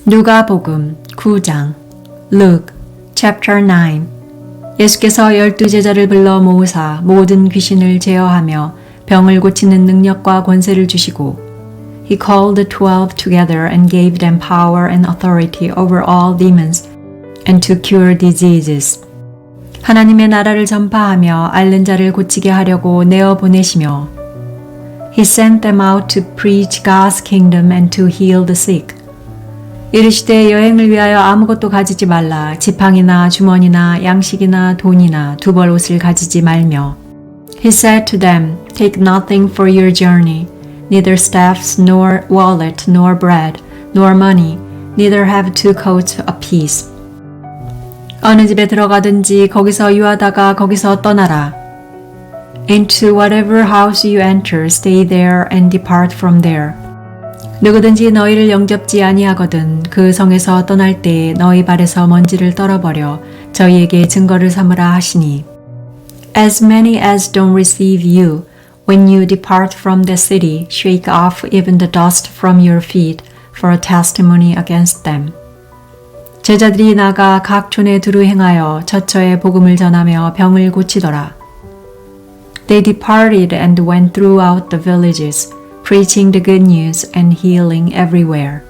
누가복음 9장 Luke chapter 9 예수께서 12제자를 불러 모으사 모든 귀신을 제어하며 병을 고치는 능력과 권세를 주시고 He called the 12 together and gave them power and authority over all demons and to cure diseases. 하나님의 나라를 전파하며 앓는 자를 고치게 하려고 내어 보내시며 He sent them out to preach God's kingdom and to heal the sick. 이르시되 여행을 위하여 아무것도 가지지 말라. 지팡이나 주머니나 양식이나 돈이나 두벌 옷을 가지지 말며. He said to them, Take nothing for your journey, neither staffs nor wallet nor bread nor money, neither have two coats apiece. 어느 집에 들어가든지 거기서 유하다가 거기서 떠나라. Into whatever house you enter, stay there and depart from there. 누구든지 너희를 영접지 아니하거든 그 성에서 떠날 때에 너희 발에서 먼지를 떨어버려 저희에게 증거를 삼으라 하시니 As many as don't receive you, when you depart from the city, shake off even the dust from your feet for a testimony against them. 제자들이 나가 각 촌에 두루 행하여 처처에 복음을 전하며 병을 고치더라. They departed and went throughout the villages, preaching the good news and healing everywhere.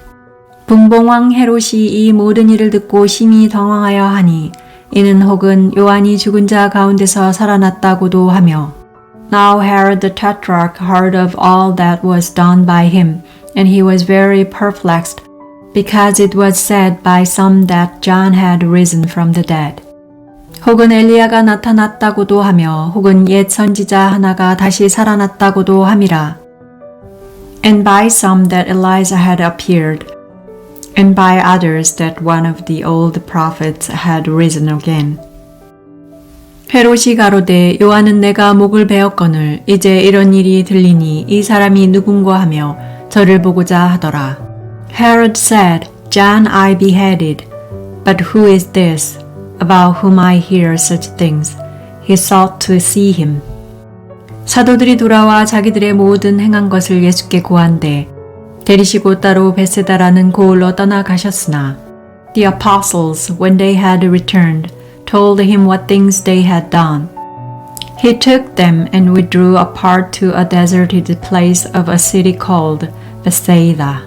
분봉왕 헤롯이 이 모든 일을 듣고 심히 당황하여 하니 이는 혹은 요한이 죽은 자 가운데서 살아났다고도 하며 Now Herod the Tetrarch heard of all that was done by him, and he was very perplexed, because it was said by some that John had risen from the dead. 혹은 엘리야가 나타났다고도 하며 혹은 옛 선지자 하나가 다시 살아났다고도 함이라. And by some that Elijah had appeared, and by others that one of the old prophets had risen again. 헤롯이 가로되 요한은 내가 목을 베었거늘 이제 이런 일이 들리니 이 사람이 누군가 하며 저를 보고자 하더라. Herod said, John I beheaded, but who is this, about whom I hear such things? He sought to see him. 사도들이 돌아와 자기들의 모든 행한 것을 예수께 고한대 데리시고 따로 베세다라는 고을로 떠나가셨으나 The apostles, when they had returned, told him what things they had done. He took them and withdrew apart to a deserted place of a city called Bethsaida.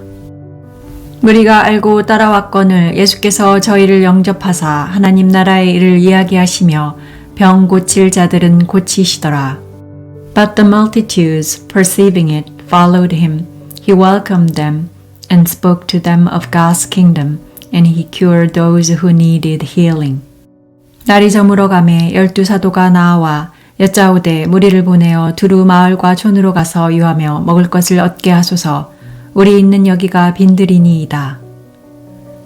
우리가 알고 따라왔거늘 예수께서 저희를 영접하사 하나님 나라의 일을 이야기하시며 병 고칠 자들은 고치시더라. But the multitudes, perceiving it, followed him. He welcomed them and spoke to them of God's kingdom, and he cured those who needed healing. 날이 저물어 가매 12 사도가 나와 여짜오되 무리를 보내어 두루 마을과 촌으로 가서 유하며 먹을 것을 얻게 하소서. 우리 있는 여기가 빈들이니이다.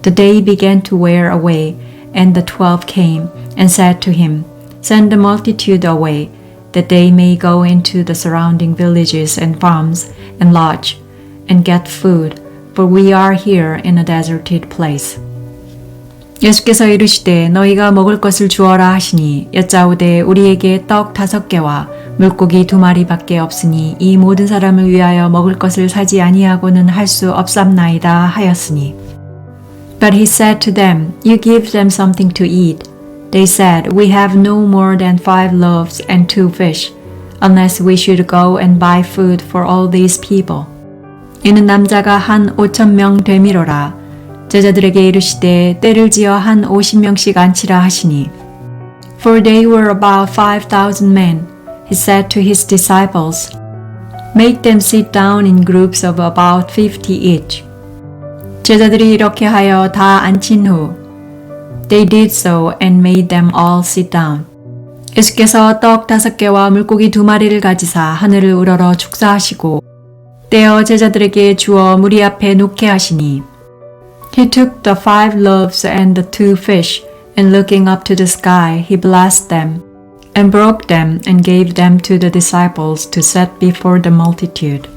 The day began to wear away, and the 12 came and said to him, Send the multitude away, that they may go into the surrounding villages and farms and lodge and get food, for we are here in a deserted place. 예수께서 이르시되 너희가 먹을 것을 주어라 하시니 여짜오되 우리에게 떡 5개와 물고기 2마리밖에 없으니 이 모든 사람을 위하여 먹을 것을 사지 아니하고는 할 수 없삼나이다 하였으니 But he said to them, You give them something to eat. They said, We have no more than 5 loaves and 2 fish, unless we should go and buy food for all these people. 이는 남자가 한 5,000명 되미로라. 제자들에게 이르시되 때를 지어 한 50명씩 앉히라 하시니 For they were about 5,000 men. He said to his disciples, Make them sit down in groups of about 50 each. 제자들이 이렇게 하여 다 앉힌 후 They did so and made them all sit down. 예수께서 떡 5개와 물고기 2마리를 가지사 하늘을 우러러 축사하시고 떼어 제자들에게 주어 무리 앞에 놓게 하시니 He took the 5 loaves and the 2 fish, and looking up to the sky, he blessed them, and broke them, and gave them to the disciples to set before the multitude.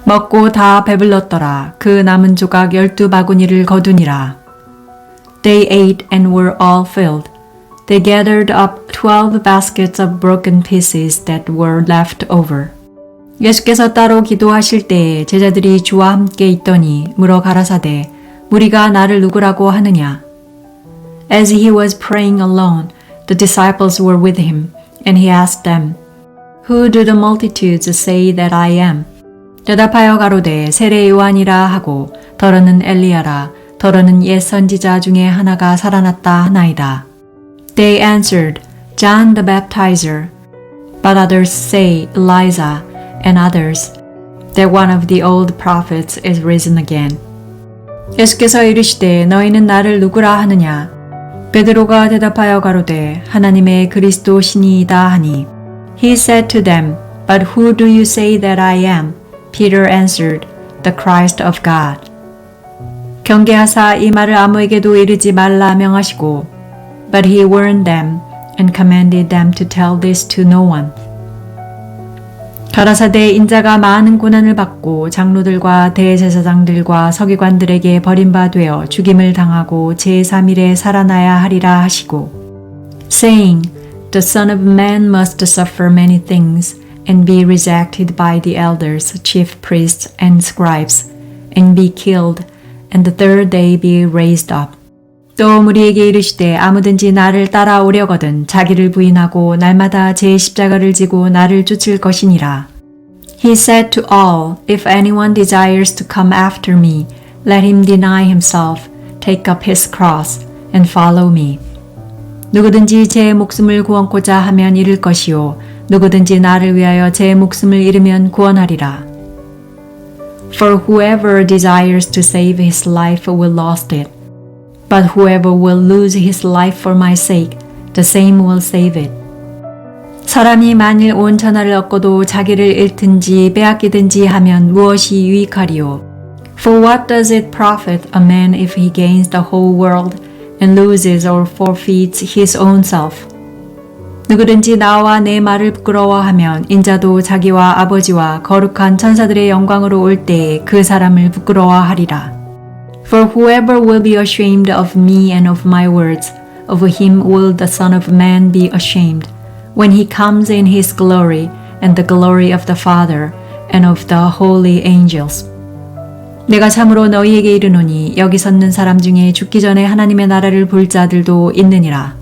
먹고 다 배불렀더라. 그 남은 조각 12바구니를 거두니라. They ate and were all filled. They gathered up 12 baskets of broken pieces that were left over. 예수께서 따로 기도하실 때에 제자들이 주와 함께 있더니 물어 가라사대 무리가 나를 누구라고 하느냐? As he was praying alone, the disciples were with him, and he asked them, Who do the multitudes say that I am? 대답하여 가로되 세례 요한이라 하고 더러는 엘리야라 더러는 옛 선지자 중에 하나가 살아났다 하나이다. They answered, John the Baptizer, but others say Elijah, and others that one of the old prophets is risen again. 예수께서 이르시되 너희는 나를 누구라 하느냐? 베드로가 대답하여 가로되 하나님의 그리스도 신이이다 하니 He said to them, But who do you say that I am? Peter answered, The Christ of God. 경계하사 이 말을 아무에게도 이르지 말라 명하시고 But he warned them and commanded them to tell this to no one. 가라사대 인자가 많은 고난을 받고 장로들과 대제사장들과 서기관들에게 버림받아 죽임을 당하고 제3일에 살아나야 하리라 하시고 saying, The Son of Man must suffer many things and be rejected by the elders, chief priests, and scribes, and be killed, and the third day be raised up. 또 무리에게 이르시되 아무든지 나를 따라오려거든 자기를 부인하고 날마다 제 십자가를 지고 나를 쫓을 것이니라. He said to all, If anyone desires to come after me, let him deny himself, take up his cross, and follow me. 누구든지 제 목숨을 구원코자 하면 잃을 것이요 누구든지 나를 위하여 제 목숨을 잃으면 구원하리라. For whoever desires to save his life will lose it. But whoever will lose his life for my sake, the same will save it. 사람이 만일 온 천하를 얻고도 자기를 잃든지 빼앗기든지 하면 무엇이 유익하리요? For what does it profit a man if he gains the whole world and loses or forfeits his own self? 누구든지 나와 내 말을 부끄러워하면 인자도 자기와 아버지와 거룩한 천사들의 영광으로 올 때에 그 사람을 부끄러워하리라. For whoever will be ashamed of me and of my words, of him will the Son of Man be ashamed, when he comes in his glory and the glory of the Father and of the holy angels. 내가 참으로 너희에게 이르노니 여기 섰는 사람 중에 죽기 전에 하나님의 나라를 볼 자들도 있느니라.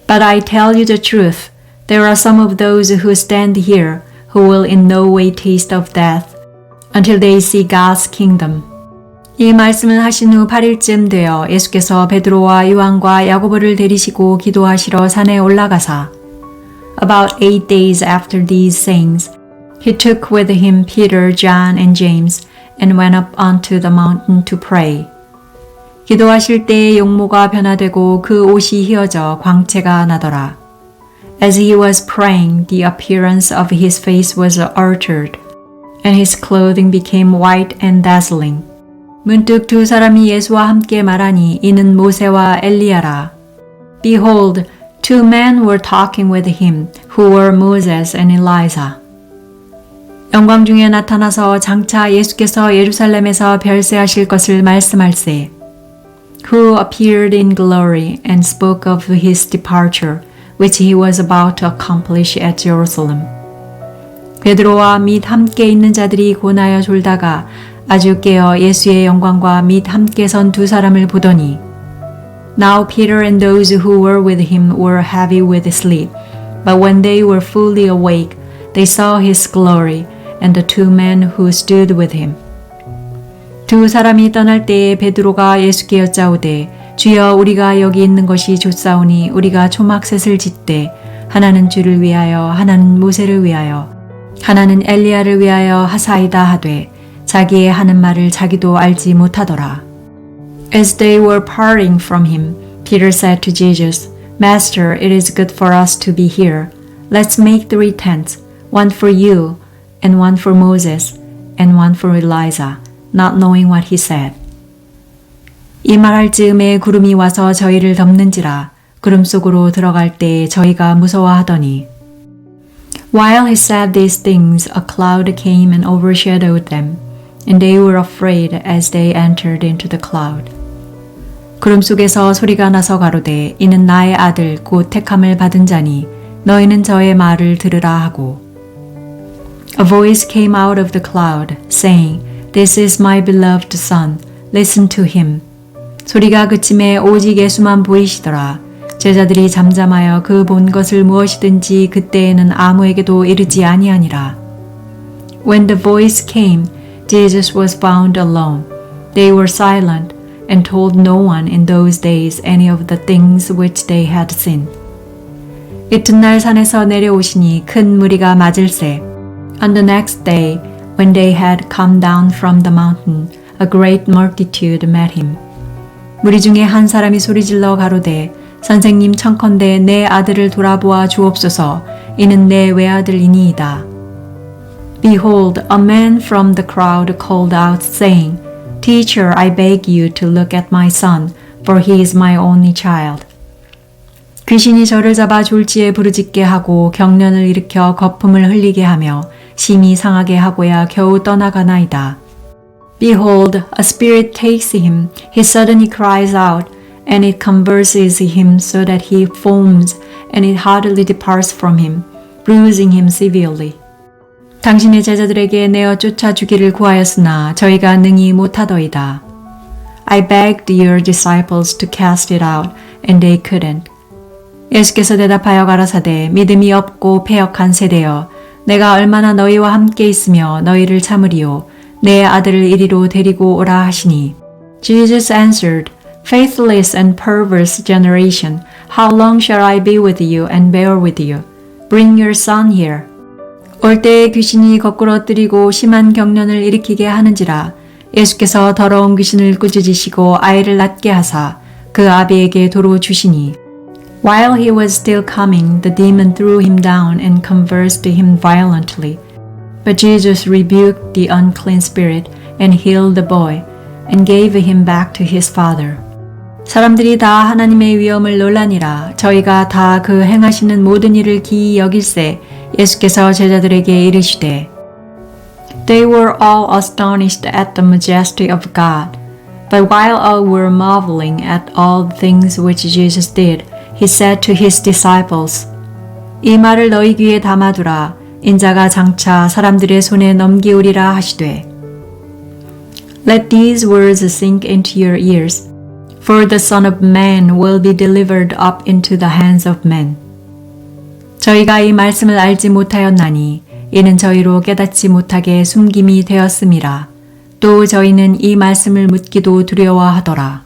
But I tell you the truth, there are some of those who stand here who will in no way taste of death until they see God's kingdom. 이 말씀을 하신 후 8일쯤 되어 예수께서 베드로와 요한과 야고보를 데리시고 기도하시러 산에 올라가사 About 8 days after these sayings, he took with him Peter, John, and James and went up onto the mountain to pray. 기도하실 때에 용모가 변화되고 그 옷이 휘어져 광채가 나더라. As he was praying, the appearance of his face was altered, and his clothing became white and dazzling. 문득 두 사람이 예수와 함께 말하니 이는 모세와 엘리야라. Behold, two men were talking with him, who were Moses and Elijah. 영광 중에 나타나서 장차 예수께서 예루살렘에서 별세하실 것을 말씀할세. Who appeared in glory and spoke of his departure, which he was about to accomplish at Jerusalem. 베드로와 및 함께 있는 자들이 고나여 졸다가 아주 깨어 예수의 영광과 및 함께 선 두 사람을 보더니 Now Peter and those who were with him were heavy with sleep, but when they were fully awake, they saw his glory and the two men who stood with him. 두 사람이 떠날 때에 베드로가 예수께 여짜오되 주여 우리가 여기 있는 것이 좋사오니 우리가 초막셋을 짓되 하나는 주를 위하여 하나는 모세를 위하여 하나는 엘리야를 위하여 하사이다 하되 자기의 하는 말을 자기도 알지 못하더라. As they were parting from him, Peter said to Jesus, Master, it is good for us to be here. Let's make 3 tents, one for you, and one for Moses, and one for Elijah, not knowing what he said. 이 말할 즈음에 구름이 와서 저희를 덮는지라 구름 속으로 들어갈 때 저희가 무서워하더니 While he said these things, a cloud came and overshadowed them, and they were afraid as they entered into the cloud. 구름 속에서 소리가 나서 가로되 이는 나의 아들 곧 택함을 받은 자니 너희는 저의 말을 들으라 하고 A voice came out of the cloud, saying, This is my beloved son, listen to him. 소리가 그침에 오직 예수만 보이시더라. 제자들이 잠잠하여 그 본 것을 무엇이든지 그때에는 아무에게도 이르지 아니하니라. When the voice came, Jesus was found alone. They were silent and told no one in those days any of the things which they had seen. 이튿날 산에서 내려오시니 큰 무리가 맞을세. On the next day, when they had come down from the mountain, a great multitude met him. 무리 중에 한 사람이 소리질러 가로되 선생님 청컨대 내 아들을 돌아보아 주옵소서. 이는 내 외아들이니이다. Behold, a man from the crowd called out, saying, Teacher, I beg you to look at my son, for he is my only child. 귀신이 저를 잡아 졸지에 부르짖게 하고 경련을 일으켜 거품을 흘리게 하며 심히 상하게 하고야 겨우 떠나가나이다. Behold, a spirit takes him, he suddenly cries out, and it converses him so that he foams, and it hardly departs from him, bruising him severely. 당신의 제자들에게 내어 쫓아주기를 구하였으나 저희가 능히 못하더이다. I begged your disciples to cast it out, and they couldn't. 예수께서 대답하여 가라사대 믿음이 없고 패역한 세대여 내가 얼마나 너희와 함께 있으며 너희를 참으리요 내 아들을 이리로 데리고 오라 하시니. Jesus answered, Faithless and perverse generation, how long shall I be with you and bear with you? Bring your son here. 올 때에 귀신이 거꾸로 엎드리고 심한 경련을 일으키게 하는지라. 예수께서 더러운 귀신을 꾸짖으시고 아이를 낫게 하사 그 아비에게 도로 주시니. While he was still coming, the demon threw him down and convulsed him violently. But Jesus rebuked the unclean spirit and healed the boy and gave him back to his father. 사람들이 다 하나님의 위엄을 놀라니라. 저희가 다 그 행하시는 모든 일을 기이 여길세. 예수께서 제자들에게 이르시되 They were all astonished at the majesty of God. But while all were marveling at all the things which Jesus did, He said to His disciples, 이 말을 너희 귀에 담아두라. 인자가 장차 사람들의 손에 넘기우리라 하시되 Let these words sink into your ears, for the Son of Man will be delivered up into the hands of men. 저희가 이 말씀을 알지 못하였나니 이는 저희로 깨닫지 못하게 숨김이 되었음이라. 또 저희는 이 말씀을 묻기도 두려워하더라.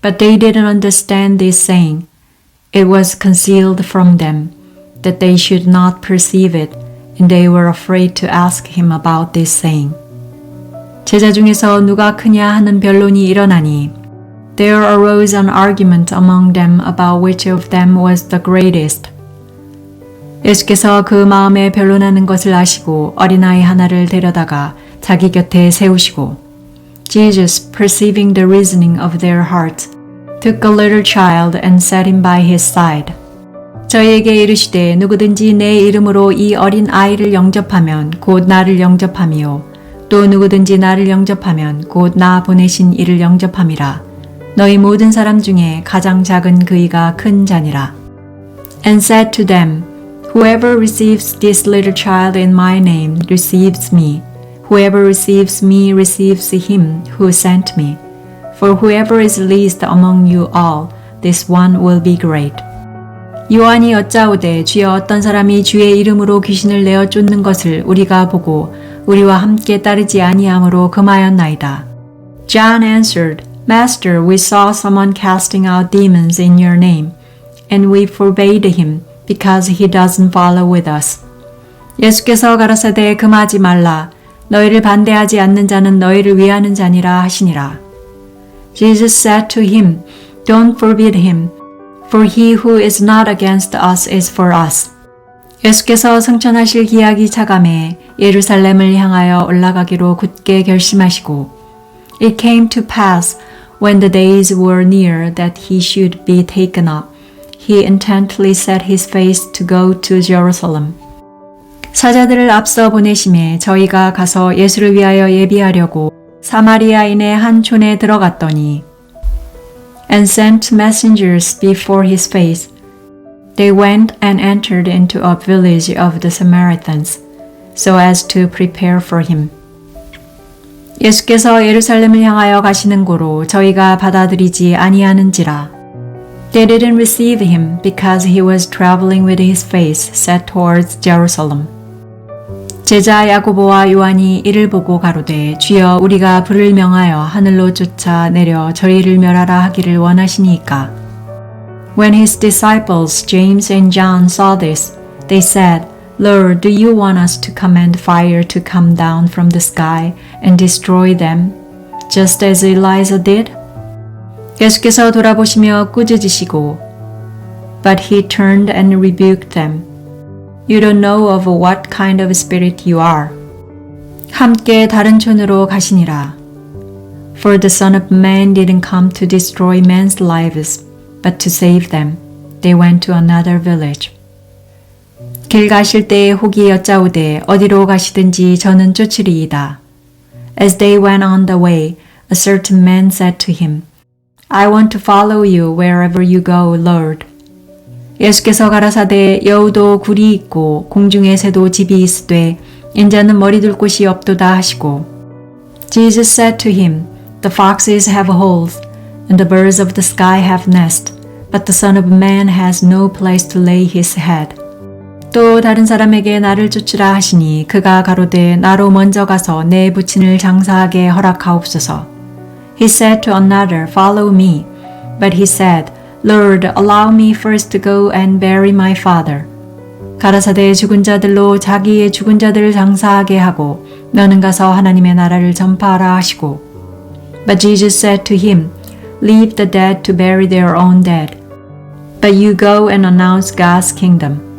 But they didn't understand this saying. It was concealed from them, that they should not perceive it, and they were afraid to ask him about this saying. 제자 중에서 누가 크냐 하는 변론이 일어나니 There arose an argument among them about which of them was the greatest. 예수께서 그 마음에 변론하는 것을 아시고 어린아이 하나를 데려다가 자기 곁에 세우시고 Jesus, perceiving the reasoning of their hearts, took a little child and set him by his side. 저희에게 이르시되 누구든지 내 이름으로 이 어린 아이를 영접하면 곧 나를 영접함이요 또 누구든지 나를 영접하면 곧 나 보내신 이를 영접함이라. 너희 모든 사람 중에 가장 작은 그이가 큰 자니라. And said to them, Whoever receives this little child in my name receives me. Whoever receives me receives him who sent me. For whoever is least among you all, this one will be great. 요한이 여짜오되 주여 어떤 사람이 주의 이름으로 귀신을 내어 쫓는 것을 우리가 보고 우리와 함께 따르지 아니하므로 금하였나이다. John answered, Master, we saw someone casting out demons in your name, and we forbade him, because he doesn't follow with us. 예수께서 가라사대 금하지 말라. 너희를 반대하지 않는 자는 너희를 위하는 자니라 하시니라. Jesus said to him, Don't forbid him, for he who is not against us is for us. 예수께서 승천하실 기약이 차감해 예루살렘을 향하여 올라가기로 굳게 결심하시고 It came to pass when the days were near that he should be taken up. He intently set his face to go to Jerusalem. 사자들을 앞서 보내심에 저희가 가서 예수를 위하여 예비하려고 사마리아인의 한 촌에 들어갔더니 and sent messengers before his face. They went and entered into a village of the Samaritans, so as to prepare for him. 예수께서 예루살렘을 향하여 가시는 고로 저희가 받아들이지 아니하는지라. They didn't receive him because he was traveling with his face set towards Jerusalem. 제자 야고보와 요한이 이를 보고 가로되 주여 우리가 불을 명하여 하늘로 쫓아 내려 저희를 멸하라 하기를 원하시니이까. When his disciples James and John saw this, they said, Lord, do you want us to command fire to come down from the sky and destroy them, just as Elijah did? 예수께서 돌아보시며 꾸짖으시고, But he turned and rebuked them. You don't know of what kind of spirit you are. 함께 다른 촌으로 가시니라. For the Son of Man didn't come to destroy men's lives, but to save them. They went to another village. 길 가실 때에 혹이 여짜오되 어디로 가시든지 저는 쫓으리이다. As they went on the way, a certain man said to him, I want to follow you wherever you go, Lord. 예수께서 가라사대 여우도 굴이 있고 공중의 새도 집이 있으되 인자는 머리둘 곳이 없도다 하시고 Jesus said to him, The foxes have holes, and the birds of the sky have nests, but the Son of Man has no place to lay his head. 또 다른 사람에게 나를 쫓으라 하시니 그가 가로되 나로 먼저 가서 내 부친을 장사하게 허락하옵소서. He said to another, Follow me. But he said, Lord, allow me first to go and bury my father. 가라사대 죽은 자들로 자기의 죽은 자들을 장사하게 하고 너는 가서 하나님의 나라를 전파하라 하시고. But Jesus said to him, Leave the dead to bury their own dead. But you go and announce God's kingdom.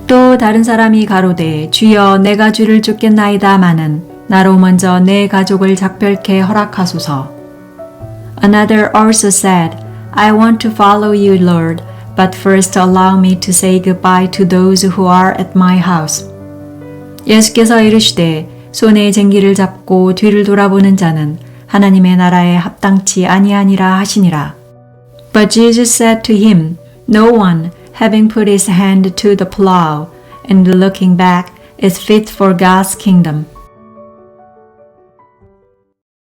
또 다른 사람이 가로되 주여 내가 주를 쫓겠나이다마는 나로 먼저 내 가족을 작별케 허락하소서. Another also said, I want to follow you, Lord, but first allow me to say goodbye to those who are at my house. 예수께서 이르시되 손에 쟁기를 잡고 뒤를 돌아보는 자는 하나님의 나라에 합당치 아니하니라 하시니라. But Jesus said to him, No one, having put his hand to the plow and looking back, is fit for God's kingdom.